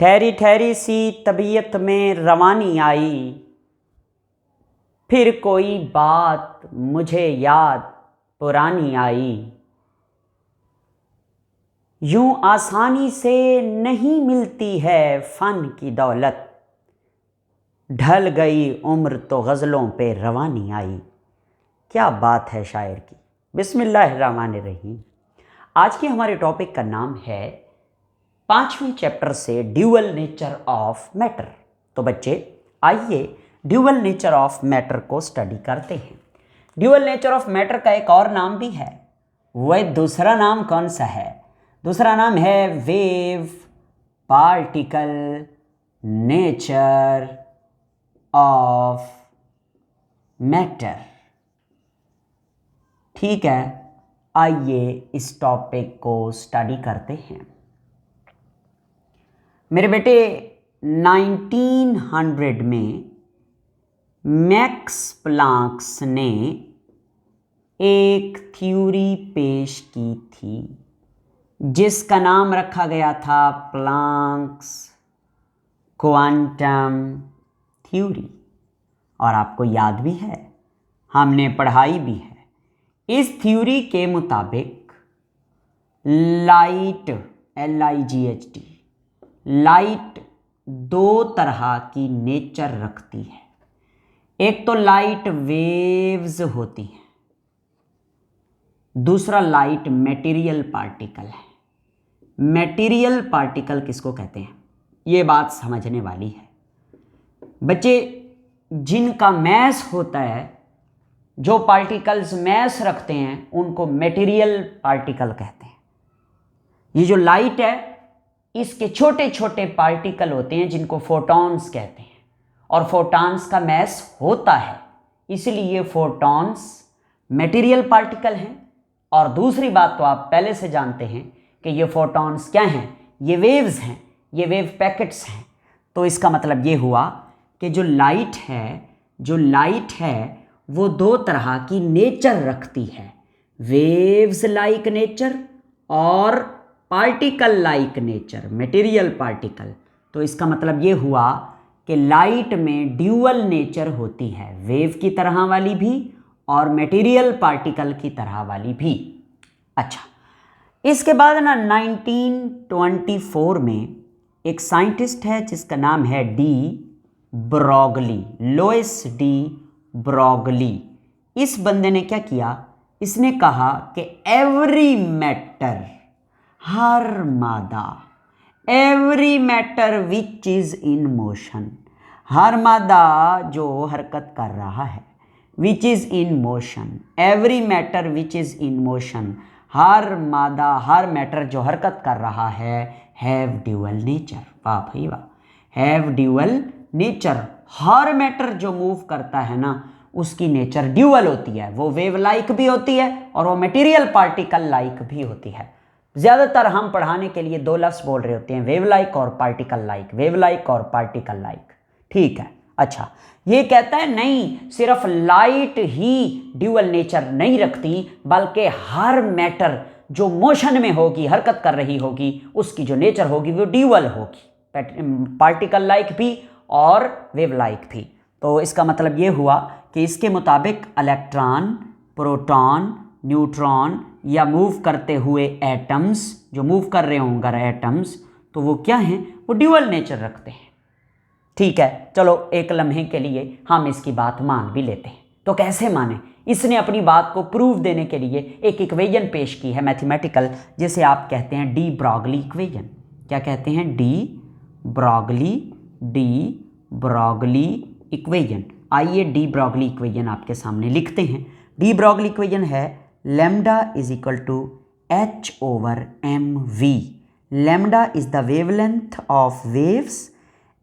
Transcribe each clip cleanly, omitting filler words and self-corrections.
ठहरी ठहरी सी तबीयत में रवानी आई, फिर कोई बात मुझे याद पुरानी आई। यूं आसानी से नहीं मिलती है फन की दौलत, ढल गई उम्र तो गज़लों पे रवानी आई। क्या बात है शायर की। बिस्मिल्लाहिर्रहमानिर्रहीम। आज के हमारे टॉपिक का नाम है 5वें चैप्टर से ड्यूअल नेचर ऑफ मैटर। तो बच्चे आइए ड्यूअल नेचर ऑफ मैटर को स्टडी करते हैं। ड्यूअल नेचर ऑफ मैटर का एक और नाम भी है, वह दूसरा नाम कौन सा है? दूसरा नाम है wave particle nature of matter. ठीक है, आइए इस टॉपिक को स्टडी करते हैं। मेरे बेटे 1900 में मैक्स प्लांक्स ने एक थ्योरी पेश की थी जिसका नाम रखा गया था प्लांक्स क्वांटम थ्योरी। और आपको याद भी है, हमने पढ़ाई भी है। इस थ्योरी के मुताबिक लाइट LIGHT लाइट दो तरह की नेचर रखती है। एक तो लाइट वेव्स होती है, दूसरा लाइट मटेरियल पार्टिकल है। मटेरियल पार्टिकल किसको कहते हैं, ये बात समझने वाली है। बच्चे जिनका मैस होता है, जो पार्टिकल्स मैस रखते हैं, उनको मटेरियल पार्टिकल कहते हैं। ये जो लाइट है, इसके छोटे छोटे पार्टिकल होते हैं जिनको फोटॉन्स कहते हैं, और फोटॉन्स का मैस होता है, इसलिए ये फोटॉन्स मटेरियल पार्टिकल हैं। और दूसरी बात तो आप पहले से जानते हैं कि ये फोटॉन्स क्या हैं, ये वेव्स हैं, ये वेव पैकेट्स हैं। तो इसका मतलब ये हुआ कि जो लाइट है वो दो तरह की नेचर रखती है, वेव्स लाइक नेचर और particle like nature, material particle. तो इसका मतलब ये हुआ कि लाइट में ड्यूअल नेचर होती है, वेव की तरह वाली भी और मटेरियल पार्टिकल की तरह वाली भी। अच्छा, इसके बाद ना 1924 में एक साइंटिस्ट है जिसका नाम है de Broglie, Louis de Broglie. इस बंदे ने क्या किया, इसने कहा कि एवरी मैटर, हर मादा, every matter which is in motion, हर मादा जो हरकत कर रहा है, which is in motion, every matter which is in motion, हर मादा, हर मैटर जो हरकत कर रहा है, हैव ड्यूअल नेचर। वाह भाई वाह, have dual nature. Her matter जो मूव करता है ना, उसकी नेचर ड्यूअल होती है। वो वेव लाइक भी होती है और वो मटेरियल पार्टिकल लाइक भी होती है। ज़्यादातर हम पढ़ाने के लिए दो लफ्ज़ बोल रहे होते हैं, वेव लाइक और पार्टिकल लाइक, वेव लाइक और पार्टिकल लाइक। ठीक है, अच्छा, ये कहता है नहीं, सिर्फ लाइट ही ड्यूअल नेचर नहीं रखती, बल्कि हर मैटर जो मोशन में होगी, हरकत कर रही होगी, उसकी जो नेचर होगी वो ड्यूअल होगी, पार्टिकल लाइक भी और वेव लाइक भी। तो इसका मतलब ये हुआ कि इसके मुताबिक इलेक्ट्रॉन, प्रोटॉन, न्यूट्रॉन या मूव करते हुए एटम्स, जो मूव कर रहे होंगे एटम्स, तो वो क्या हैं, वो ड्यूअल नेचर रखते हैं। ठीक है, चलो एक लम्हे के लिए हम इसकी बात मान भी लेते हैं। तो कैसे माने? इसने अपनी बात को प्रूव देने के लिए एक इक्वेशन पेश की है मैथमेटिकल, जिसे आप कहते हैं डी ब्रॉगली इक्वेशन। क्या कहते हैं? De Broglie equation. आइए डी ब्रॉगली इक्वेशन आपके सामने लिखते हैं। डी ब्रॉगली इक्वेशन है lambda is equal to h/mv। Lambda is the wavelength of waves,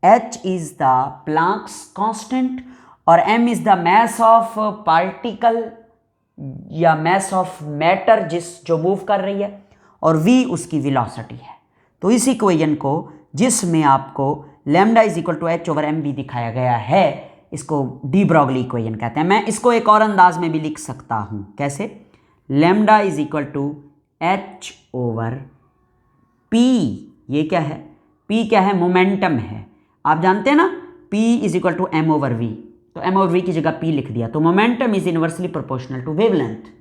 h is the Planck's constant और m is the mass of particle या mass of matter जो move कर रही है, और v उसकी वेलोसिटी है। तो इस इक्वेशन को, जिसमें आपको lambda is equal to h/mv दिखाया गया है, इसको डी ब्रॉगली इक्वेशन कहते हैं। मैं इसको एक और अंदाज में भी लिख सकता हूँ। कैसे? Lambda is equal to h/p। ये क्या है? P क्या है, मोमेंटम है। आप जानते हैं ना P is equal to M over V, तो एम ओवर वी की जगह P लिख दिया। तो momentum is inversely proportional to wavelength.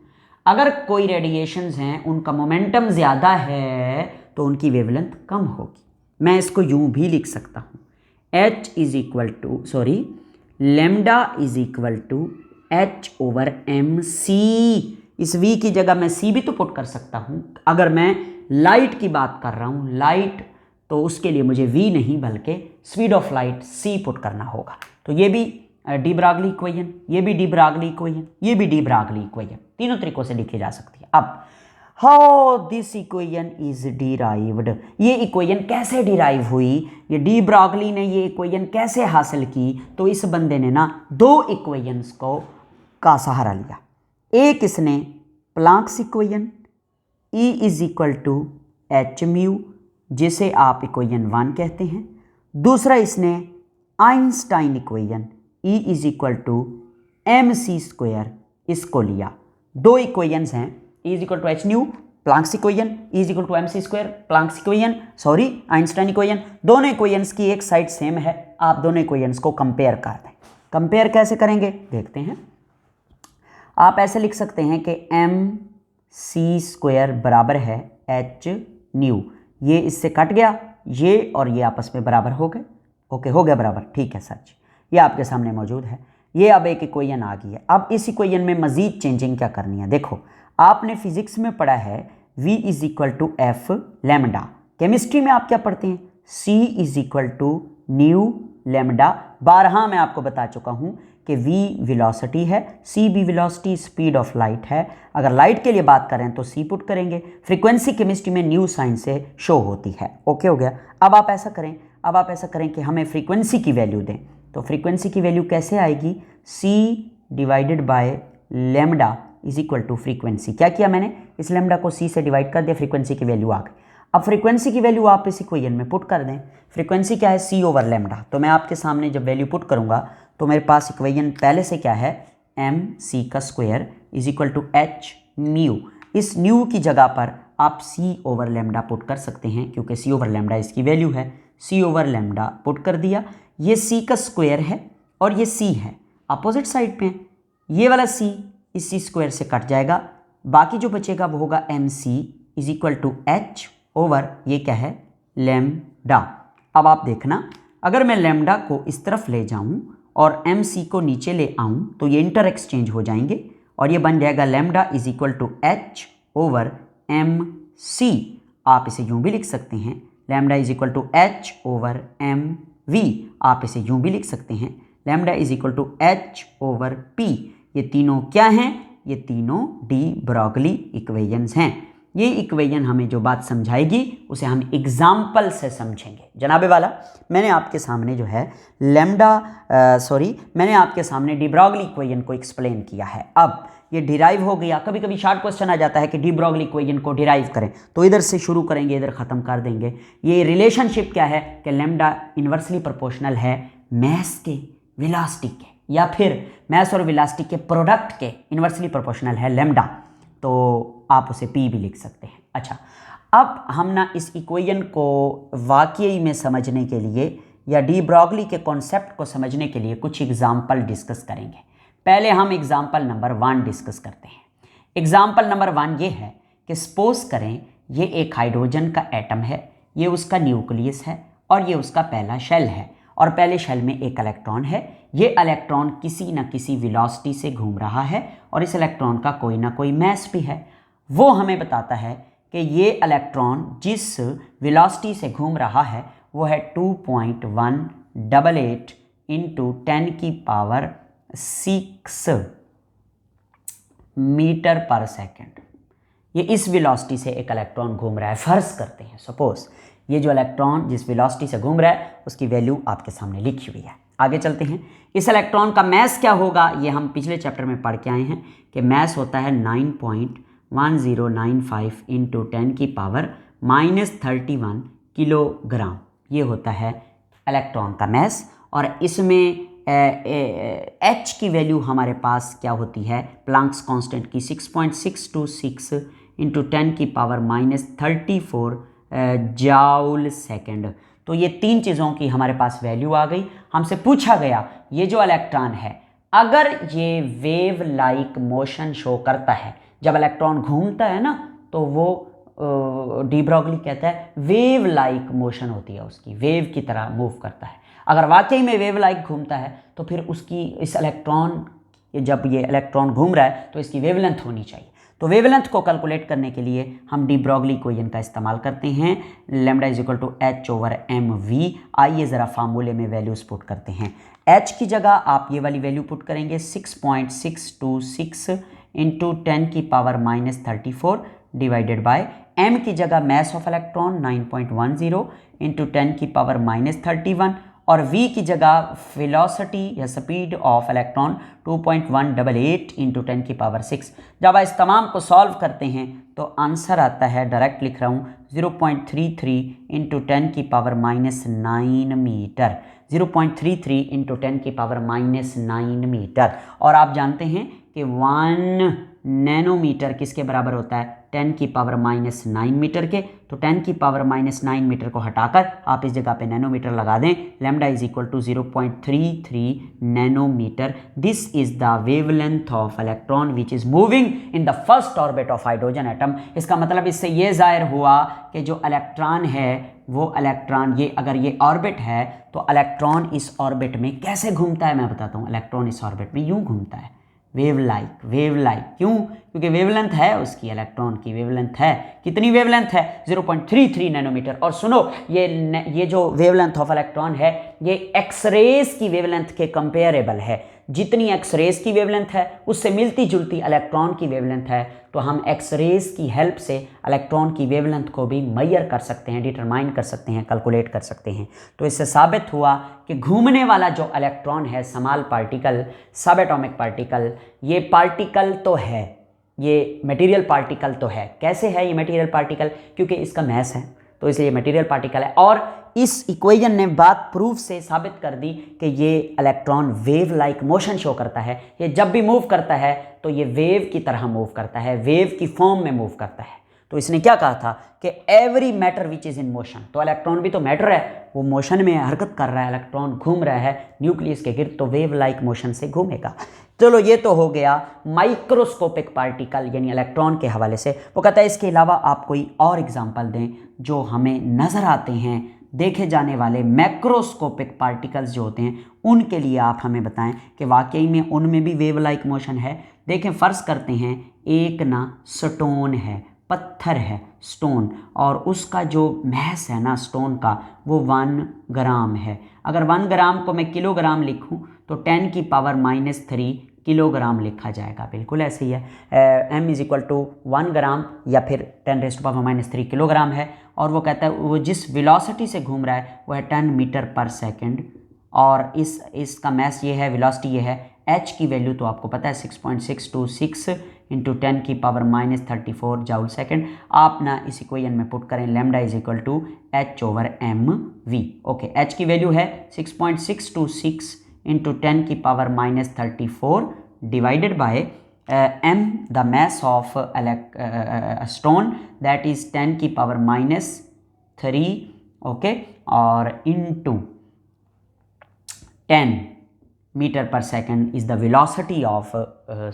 अगर कोई रेडिएशंस हैं उनका मोमेंटम ज़्यादा है तो उनकी वेवलेंथ कम होगी। मैं इसको यूं भी लिख सकता हूँ, H is equal to lambda is equal to H over M C. इस V की जगह मैं C भी तो पुट कर सकता हूँ। अगर मैं लाइट की बात कर रहा हूँ, लाइट, तो उसके लिए मुझे V नहीं बल्कि speed of light C put करना होगा। तो ये भी डी ब्रागली इक्वेशन, ये भी डी ब्रागली इक्वेशन, ये भी डी ब्रागली इक्वेशन, तीनों तरीकों से लिखी जा सकती है। अब how this equation is derived, ये इक्वेशन कैसे डिराइव हुई, ये डी ब्रागली ने ये इक्वेशन कैसे हासिल की? तो इस बंदे ने ना दो इक्वेशंस का सहारा लिया। एक इसने Planck's equation E is equal to H mu, जिसे आप इक्वेशन 1 कहते हैं। दूसरा इसने Einstein equation E is equal to M C square, इसको लिया। दो इक्वेशंस हैं, E is equal to H nu Planck's equation, E is equal to M C square Planck's equation, Einstein equation. दोनों इक्वेशंस की एक साइड सेम है, आप दोनों इक्वेशंस को कंपेयर कर दें। कंपेयर कैसे करेंगे देखते हैं। आप ऐसे लिख सकते हैं कि एम सी स्क्वायर बराबर है एच न्यू, ये इससे कट गया, ये और ये आपस में बराबर हो गए। ओके, हो गया बराबर, ठीक है सर जी, ये आपके सामने मौजूद है। ये अब एक इक्वेशन आ गई है। अब इस इक्वेशन में मजीद चेंजिंग क्या करनी है? देखो, आपने फिजिक्स में पढ़ा है V is equal to F lambda. Chemistry में आप क्या पढ़ते हैं? C is equal to nu lambda. 12 मैं आपको बता चुका हूँ कि V वेलोसिटी है, C भी वेलोसिटी, स्पीड ऑफ लाइट है। अगर लाइट के लिए बात करें तो C पुट करेंगे। फ्रीक्वेंसी केमिस्ट्री में न्यू साइन से शो होती है। ओके हो गया। अब आप ऐसा करें कि हमें फ्रीक्वेंसी की वैल्यू दें। तो फ्रीक्वेंसी की वैल्यू कैसे आएगी? C divided by lambda is equal to frequency. क्या किया मैंने? इस लेमडा को C से डिवाइड कर दिया, फ्रीक्वेंसी की वैल्यू आ गई। अब फ्रीक्वेंसी की वैल्यू आप इस इक्वेशन में पुट कर दें। फ्रीक्वेंसी क्या है? C over lambda. तो मैं आपके सामने जब वैल्यू पुट करूंगा तो मेरे पास इक्वेशन पहले से क्या है? एम सी का square is equal to H mu. इस न्यू की जगह पर आप C ओवर लेमडा पुट कर सकते हैं, क्योंकि C ओवर लेमडा इसकी वैल्यू है। C ओवर लेमडा पुट कर दिया। ये C का स्क्वायर है और ये C है, अपोजिट साइड पे। ये वाला C इस C स्क्वायर से कट जाएगा, बाकी जो बचेगा वो होगा M C is equal to H over ये क्या है? लेमडा। अब आप देखना, अगर मैं लेमडा को इस तरफ ले जाऊं और एम सी को नीचे ले आऊं तो ये इंटर एक्सचेंज हो जाएंगे और ये बन जाएगा lambda is equal to H over M C. आप इसे यूं भी लिख सकते हैं, lambda is equal to H over M V. आप इसे यूं भी लिख सकते हैं, lambda is equal to H over P. ये तीनों क्या हैं? ये तीनों डी ब्रॉगली इक्वेशंस हैं। ये इक्वेशन हमें जो बात समझाएगी उसे हम एग्जाम्पल से समझेंगे। जनाबे वाला, मैंने आपके सामने जो है मैंने आपके सामने डी ब्रॉगली इक्वेशन को एक्सप्लेन किया है। अब ये डिराइव हो गया। कभी कभी शार्ट क्वेश्चन आ जाता है कि डी ब्रॉगली इक्वेशन को डिराइव करें, तो इधर से शुरू करेंगे, इधर ख़त्म कर देंगे। ये रिलेशनशिप क्या है कि लेमडा इन्वर्सली प्रोपोर्शनल है मैस के वेलोसिटी के, या फिर मैस और वेलोसिटी के प्रोडक्ट के इन्वर्सली प्रोपोर्शनल है लेमडा। तो आप उसे P भी लिख सकते हैं। अच्छा, अब हम ना इस इक्वेशन को वाकई में समझने के लिए या डी ब्रॉगली के कॉन्सेप्ट को समझने के लिए कुछ एग्जाम्पल डिस्कस करेंगे। पहले हम एग्जाम्पल नंबर 1 डिस्कस करते हैं। एग्जाम्पल नंबर 1 ये है कि सपोज करें ये एक हाइड्रोजन का एटम है, ये उसका न्यूक्लियस है और ये उसका पहला शेल है, और पहले शेल में एक इलेक्ट्रॉन है। ये इलेक्ट्रॉन किसी न किसी वेलोसिटी से घूम रहा है और इस इलेक्ट्रॉन का कोई ना कोई मास भी है। वो हमें बताता है कि ये इलेक्ट्रॉन जिस वेलोसिटी से घूम रहा है वो है 2.188 इंटू 10 की पावर 6 मीटर पर सेकेंड। ये इस वेलोसिटी से एक इलेक्ट्रॉन घूम रहा है। फर्ज करते हैं सपोज ये जो इलेक्ट्रॉन जिस वेलोसिटी से घूम रहा है उसकी वैल्यू आपके सामने लिखी हुई है। आगे चलते हैं। इस इलेक्ट्रॉन का मास क्या होगा? ये हम पिछले चैप्टर में पढ़ के आए हैं कि मास होता है 9.1095 इंटू 10 की पावर -31 किलोग्राम। ये होता है इलेक्ट्रॉन का मास। और इसमें H की वैल्यू हमारे पास क्या होती है? प्लांक्स कांस्टेंट की 6.626 इंटू 10 की पावर -34 जाउल सेकेंड। तो ये 3 चीज़ों की हमारे पास वैल्यू आ गई। हमसे पूछा गया ये जो इलेक्ट्रॉन है अगर ये वेव लाइक मोशन शो करता है, जब इलेक्ट्रॉन घूमता है ना तो वो डी ब्रॉगली कहता है वेव लाइक मोशन होती है उसकी, वेव की तरह मूव करता है। अगर वाकई में वेव लाइक घूमता है तो फिर उसकी इस इलेक्ट्रॉन, जब ये इलेक्ट्रॉन घूम रहा है तो इसकी वेवलेंथ होनी चाहिए। तो वेवलेंथ को कैलकुलेट करने के लिए हम डी ब्रॉगली इक्वेशन का इस्तेमाल करते हैं, lambda is equal to h/mv। आइए ज़रा फार्मूले में वैल्यूज़ पुट करते हैं। h की जगह आप ये वाली वैल्यू पुट करेंगे 6.626 इंटू 10⁻³ डिवाइडेड बाय m की जगह मैस ऑफ इलेक्ट्रॉन 9.10 इंटू 10⁻31 और v की जगह वेलोसिटी या स्पीड ऑफ इलेक्ट्रॉन 2.188 इंटू 10⁻6। जब इस तमाम को सॉल्व करते हैं तो आंसर आता है, डायरेक्ट लिख रहा हूँ, 0.33 इंटू 10⁻9 मीटर, 0.33 इंटू 10⁻9 मीटर। और आप जानते हैं कि 1 नैनोमीटर किसके बराबर होता है, 10⁻9 मीटर के। तो 10⁻9 मीटर को हटाकर आप इस जगह पे नैनोमीटर लगा दें, lambda is equal to 0.33 nanometre. This is the wavelength of electron which is moving in the first orbit of hydrogen atom. इसका मतलब इससे ये जाहिर हुआ कि जो इलेक्ट्रॉन है वो इलेक्ट्रॉन, ये अगर ये ऑर्बिट है तो इलेक्ट्रॉन इस ऑर्बिट में कैसे घूमता है मैं बताता हूँ। इलेक्ट्रॉन इस ऑर्बिट में यूँ घूमता है, वेव लाइक। क्यों? क्योंकि वेवलेंथ है उसकी, इलेक्ट्रॉन की वेवलेंथ है, कितनी वेवलेंथ है, 0.33 नैनोमीटर। और सुनो, ये जो वेवलेंथ ऑफ इलेक्ट्रॉन है ये एक्सरेज की वेवलेंथ के कंपेरेबल है। जितनी एक्सरेज की वेवलेंथ है उससे मिलती जुलती इलेक्ट्रॉन की वेवलेंथ है। तो हम एक्सरेज की हेल्प से इलेक्ट्रॉन की वेवलेंथ को भी मेजर कर सकते हैं, डिटरमाइन कर सकते हैं, कैलकुलेट कर सकते हैं। तो इससे साबित हुआ कि घूमने वाला जो इलेक्ट्रॉन है, स्मॉल पार्टिकल, सब एटॉमिक पार्टिकल, ये पार्टिकल तो है, ये मटेरियल पार्टिकल तो है। कैसे है ये मटेरियल पार्टिकल? क्योंकि इसका मैस है तो इसलिए मटेरियल पार्टिकल है। और इस इक्वेशन ने बात प्रूफ से साबित कर दी कि ये electron wave like motion show करता है। ये जब भी मूव करता है तो ये वेव की तरह मूव करता है, वेव की फॉर्म में मूव करता है। तो इसने क्या कहा था कि every matter which is in motion, तो इलेक्ट्रॉन भी तो मैटर है, वो मोशन में हरकत कर रहा है, इलेक्ट्रॉन घूम रहा है न्यूक्लियस के गिर्द, तो वेव लाइक मोशन से घूमेगा। चलो ये तो हो गया माइक्रोस्कोपिक पार्टिकल यानी इलेक्ट्रॉन के हवाले से। वो कहता है इसके अलावा आप कोई और एग्जांपल दें जो हमें नज़र आते हैं देखे जाने वाले मैक्रोस्कोपिक पार्टिकल्स जो होते हैं, उनके लिए आप हमें बताएं कि वाकई में उनमें भी वेव लाइक मोशन है। देखें, फ़र्ज़ करते हैं एक ना स्टोन है, पत्थर है स्टोन, और उसका जो मैस है ना स्टोन का वो 1 ग्राम है। अगर 1 ग्राम को मैं किलोग्राम लिखूं तो 10⁻³ किलोग्राम लिखा जाएगा। बिल्कुल ऐसे ही है, m इज़ इक्वल टू 1 ग्राम या फिर 10⁻³ किलोग्राम है। और वो कहता है वो जिस वेलोसिटी से घूम रहा है वो है 10 मीटर पर सेकंड, और इसका मैस ये है, वेलोसिटी ये है। h की वैल्यू तो आपको पता है 6.626 इंटू 10⁻34 जूल सेकेंड। आप ना इस इक्वेशन में पुट करें lambda is equal to h/mv। Okay, h की वैल्यू है 6.626 into 10⁻34 divided by m the mass of stone that is 10⁻³ okay, और into 10 metre per second is the velocity of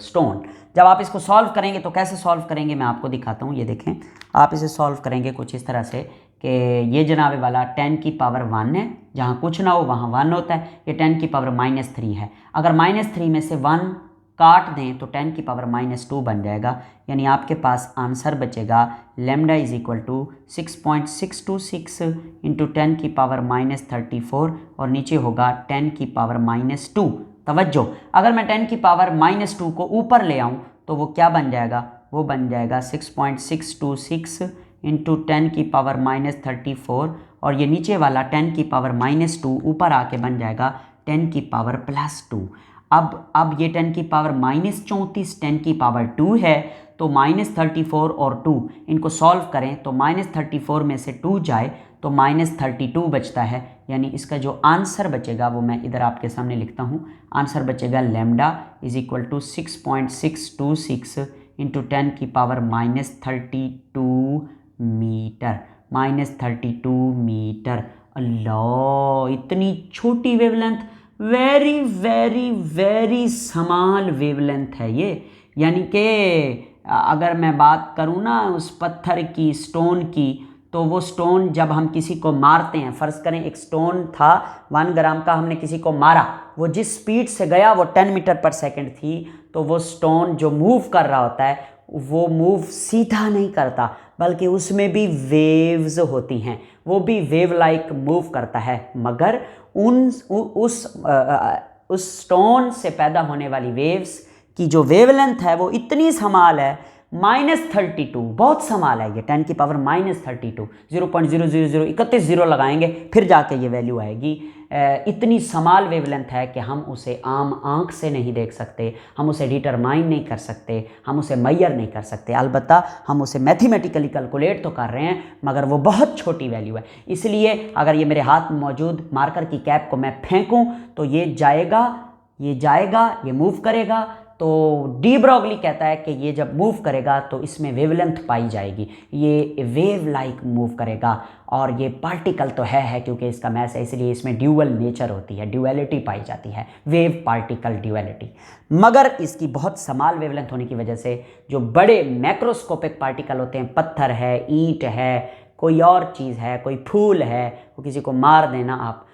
stone. जब आप इसको सॉल्व करेंगे तो कैसे सॉल्व करेंगे मैं आपको दिखाता हूँ। ये देखें, आप इसे सॉल्व करेंगे कुछ इस तरह से कि ये जनाब वाला 10⁻1 है, जहाँ कुछ ना हो वहाँ 1 होता है। ये 10⁻³ है, अगर -3 में से 1 काट दें तो 10⁻² बन जाएगा। यानी आपके पास आंसर बचेगा lambda is equal to 6.626 into 10⁻34 और नीचे होगा 10⁻²। तवज्जो, अगर मैं 10⁻² को ऊपर ले आऊँ तो वो क्या बन जाएगा, वो बन जाएगा 6.626 इंटू 10⁻34 और ये नीचे वाला 10⁻² ऊपर आके बन जाएगा 10⁻+2। अब ये 10⁻34 10⁻2 है, तो -34 और 2 इनको सॉल्व करें तो -34 में से 2 जाए तो -32 बचता है। यानी इसका जो आंसर बचेगा वो मैं इधर आपके सामने लिखता हूँ। आंसर बचेगा lambda is equal to 6.626 into 10⁻32 metre, -32 metre. अल्लाह, इतनी छोटी wavelength, very very very small wavelength है ये। यानी कि अगर मैं बात करूँ ना उस पत्थर की, स्टोन की, तो वो स्टोन जब हम किसी को मारते हैं, फ़र्ज़ करें एक स्टोन था 1 ग्राम का, हमने किसी को मारा, वो जिस स्पीड से गया वो 10 मीटर पर सेकंड थी, तो वो स्टोन जो मूव कर रहा होता है वो मूव सीधा नहीं करता, बल्कि उसमें भी वेव्स होती हैं, वो भी वेव लाइक मूव करता है। मगर उस स्टोन से पैदा होने वाली वेव्स की जो वेवलेंथ है वो इतनी स्मॉल है, -32, बहुत स्मॉल है ये, 10 की पावर -32, 0.00031 जीरो लगाएंगे फिर जाके ये वैल्यू आएगी। इतनी स्मॉल वेवलेंथ है कि हम उसे आम आंख से नहीं देख सकते, हम उसे डिटरमाइन नहीं कर सकते, हम उसे मैयर नहीं कर सकते। अलबत्ता हम उसे मैथमेटिकली कैलकुलेट तो कर रहे हैं, मगर वो बहुत छोटी वैल्यू है। इसलिए अगर ये मेरे हाथ में मौजूद मार्कर की कैप को मैं फेंकूं तो ये जाएगा, ये मूव करेगा। तो डी ब्रॉगली कहता है कि ये जब मूव करेगा तो इसमें वेवलेंथ पाई जाएगी, ये वेव लाइक मूव करेगा। और ये पार्टिकल तो है क्योंकि इसका मैस है, इसलिए इसमें ड्यूअल नेचर होती है, ड्यूअलिटी पाई जाती है, वेव पार्टिकल ड्यूअलिटी। मगर इसकी बहुत स्मॉल वेवलेंथ होने की वजह से जो बड़े मैक्रोस्कोपिक पार्टिकल होते हैं, पत्थर है, ईंट है, कोई और चीज़ है, कोई फूल है, वो किसी को मार देना आप,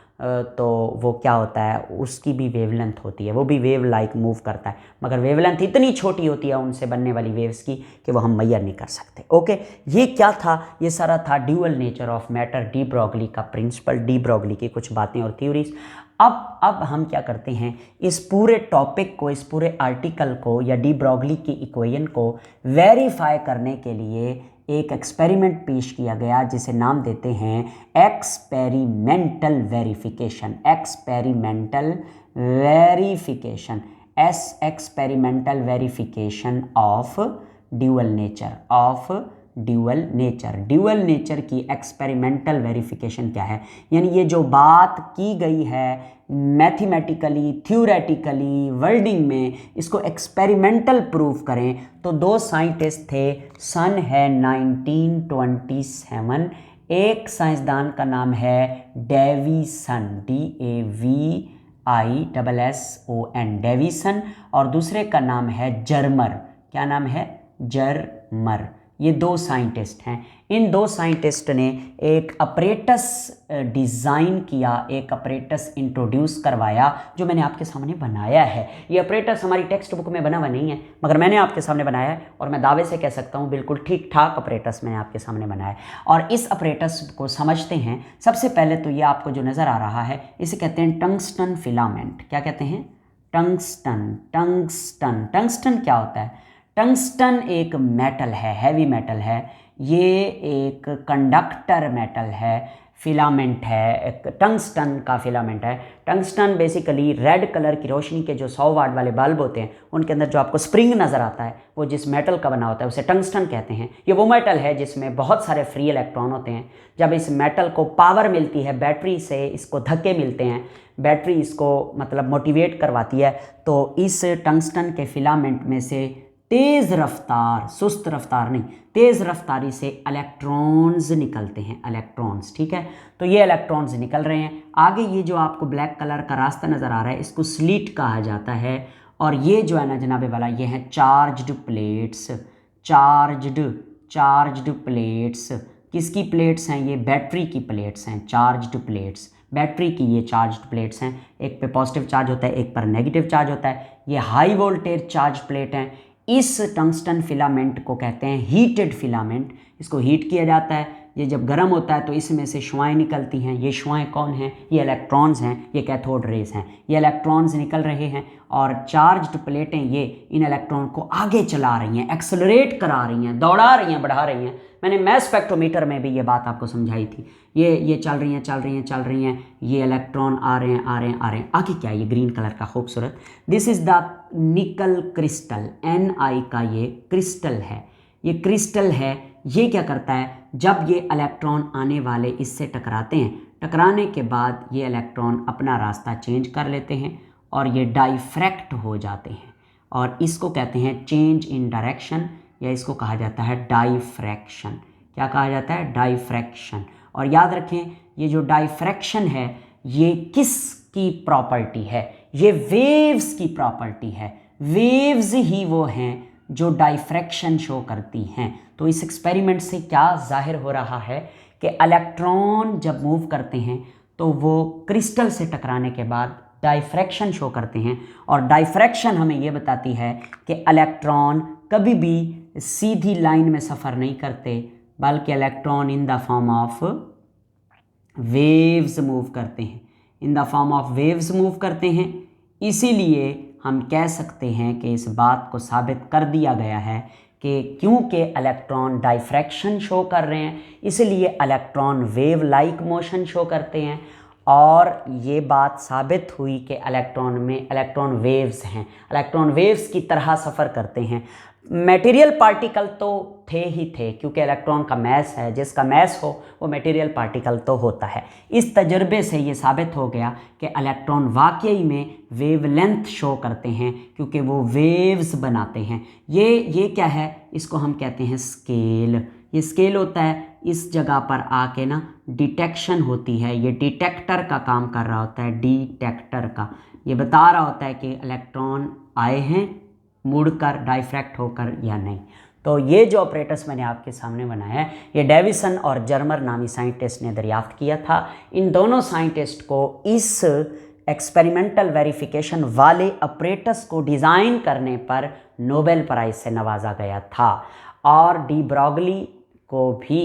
तो वो क्या होता है, उसकी भी वेवलेंथ होती है, वो भी वेव लाइक मूव करता है, मगर वेवलेंथ इतनी छोटी होती है उनसे बनने वाली वेव्स की कि वो हम मैयर नहीं कर सकते। ओके, ये क्या था, ये सारा था dual nature of matter, de Broglie का प्रिंसिपल, डी ब्रॉगली की कुछ बातें और थ्योरीज। अब हम क्या करते हैं, इस पूरे टॉपिक को, इस पूरे आर्टिकल को या डी ब्रॉगली की इक्वेशन को वेरीफाई करने के लिए एक एक्सपेरिमेंट पेश किया गया जिसे नाम देते हैं experimental verification. Experimental verification, experimental verification of dual nature, of dual nature. Dual nature की एक्सपेरिमेंटल वेरिफिकेशन क्या है, यानी ये जो बात की गई है मैथमेटिकली, थ्योरेटिकली, वर्डिंग में, इसको एक्सपेरिमेंटल प्रूफ करें। तो 2 साइंटिस्ट थे, सन है 1927, एक साइंसदान का नाम है डेविसन, DAVISSON, डेविसन, और दूसरे का नाम है जर्मर। क्या नाम है? जर्मर। ये 2 साइंटिस्ट हैं। इन 2 साइंटिस्ट ने एक अपरेटस डिज़ाइन किया, एक अपरेटस इंट्रोड्यूस करवाया जो मैंने आपके सामने बनाया है। ये अपरेटस हमारी टेक्स्ट बुक में बना हुआ नहीं है, मगर मैंने आपके सामने बनाया है और मैं दावे से कह सकता हूँ बिल्कुल ठीक ठाक अपरेटस मैंने आपके सामने बनाया है। और इस अपरेटस को समझते हैं। सबसे पहले तो ये आपको जो नज़र आ रहा है इसे कहते हैं टंगस्टन फिलामेंट। क्या कहते हैं? टंगस्टन। टंगस्टन, टंगस्टन क्या होता है? टंगस्टन एक मेटल है, हैवी मेटल है, ये एक कंडक्टर मेटल है, फिलामेंट है, एक टंगस्टन का फिलामेंट है। टंगस्टन बेसिकली रेड कलर की रोशनी के जो 100 वाट वाले बल्ब होते हैं उनके अंदर जो आपको स्प्रिंग नज़र आता है वो जिस मेटल का बना होता है उसे टंगस्टन कहते हैं। ये वो मेटल है जिसमें बहुत सारे फ्री इलेक्ट्रॉन होते हैं। जब इस मेटल को पावर मिलती है बैटरी से, इसको धक्के मिलते हैं, बैटरी इसको मतलब मोटिवेट करवाती है, तो इस टंगस्टन के फिलामेंट में से तेज़ रफ्तार, सुस्त रफ्तार नहीं, तेज़ रफ्तारी से इलेक्ट्रॉन्स निकलते हैं, इलेक्ट्रॉन्स। ठीक है, तो ये इलेक्ट्रॉन्स निकल रहे हैं। आगे ये जो आपको ब्लैक कलर का रास्ता नज़र आ रहा है इसको स्लिट कहा जाता है। और ये जो है ना जनाबे वाला, ये हैं चार्ज्ड प्लेट्स। चार्ज्ड प्लेट्स किसकी प्लेट्स हैं? ये बैटरी की प्लेट्स हैं, चार्ज्ड प्लेट्स, बैटरी की ये चार्ज्ड प्लेट्स हैं। एक पे पॉजिटिव चार्ज होता है, एक पर नेगेटिव चार्ज होता है। ये हाई वोल्टेज चार्ज प्लेट हैं। इस टंगस्टन फिलामेंट को कहते हैं हीटेड फिलामेंट। इसको हीट किया जाता है, ये जब गर्म होता है तो इसमें से शुआएं निकलती हैं। ये शुआएं कौन हैं? ये इलेक्ट्रॉन्स हैं, ये कैथोड रेज हैं। ये इलेक्ट्रॉन्स निकल रहे हैं और चार्ज्ड प्लेटें ये इन इलेक्ट्रॉन को आगे चला रही हैं, एक्सेलरेट करा रही हैं, दौड़ा रही हैं, बढ़ा रही हैं। मैंने मैस स्पेक्ट्रोमीटर में भी ये बात आपको समझाई थी। ये चल रही हैं, ये इलेक्ट्रॉन आ रहे हैं। आगे क्या है? ये ग्रीन कलर का खूबसूरत, this is the nickel crystal, Ni का ये क्रिस्टल है, ये क्रिस्टल है। ये क्या करता है? जब ये इलेक्ट्रॉन आने वाले इससे टकराते हैं, टकराने के बाद ये इलेक्ट्रॉन अपना रास्ता चेंज कर लेते हैं और ये डाइफ्रैक्ट हो जाते हैं, और इसको कहते हैं चेंज इन डायरेक्शन, या इसको कहा जाता है डाइफ्रैक्शन। क्या कहा जाता है? डाइफ्रैक्शन। और याद रखें ये जो डाइफ्रैक्शन है ये किसकी प्रॉपर्टी है, ये वेव्स की प्रॉपर्टी है। वेव्स ही वो हैं जो डाइफ्रैक्शन शो करती हैं। तो इस एक्सपेरिमेंट से क्या जाहिर हो रहा है कि इलेक्ट्रॉन जब मूव करते हैं तो वो क्रिस्टल से टकराने के बाद डाइफ्रैक्शन शो करते हैं, और डाइफ्रैक्शन हमें ये बताती है कि इलेक्ट्रॉन कभी भी सीधी लाइन में सफ़र नहीं करते, बल्कि electron in the form of waves move करते हैं, in the form of waves move करते हैं। इसीलिए हम कह सकते हैं कि इस बात को साबित कर दिया गया है कि क्योंकि इलेक्ट्रॉन डाइफ्रैक्शन शो कर रहे हैं इसलिए electron wave like motion show करते हैं, और ये बात साबित हुई कि इलेक्ट्रॉन में इलेक्ट्रॉन वेव्स हैं, इलेक्ट्रॉन वेव्स की तरह सफ़र करते हैं। मटेरियल पार्टिकल तो थे ही थे, क्योंकि इलेक्ट्रॉन का मैस है, जिसका मैस हो वो मटेरियल पार्टिकल तो होता है। इस तजर्बे से ये साबित हो गया कि इलेक्ट्रॉन वाकई में वेवलेंथ शो करते हैं, क्योंकि वो वेव्स बनाते हैं। ये क्या है, इसको हम कहते हैं स्केल। ये स्केल होता है, इस जगह पर आके ना डिटेक्शन होती है, ये डिटेक्टर का काम कर रहा होता है, डिटेक्टर का। ये बता रहा होता है कि इलेक्ट्रॉन आए हैं मुड़कर डाइफ्रैक्ट होकर या नहीं। तो ये जो ऑपरेटर्स मैंने आपके सामने बनाया है ये डेविसन और जर्मर नामी साइंटिस्ट ने दरियाफ्त किया था। इन दोनों साइंटिस्ट को इस एक्सपेरिमेंटल वेरिफिकेशन वाले ऑपरेटर्स को डिज़ाइन करने पर नोबेल प्राइज़ से नवाजा गया था, और डी ब्रॉगली को भी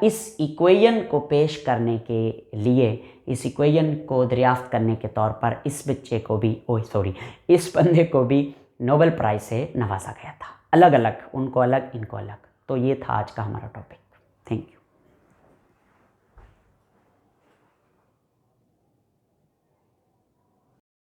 इस इक्वेशन को पेश करने के लिए, इस इक्वेशन को दरियाफ्त करने के तौर पर इस बच्चे को भी इस बंदे को भी नोबेल प्राइज़ से नवाजा गया था। अलग अलग, उनको अलग इनको अलग। तो ये था आज का हमारा टॉपिक। Thank you.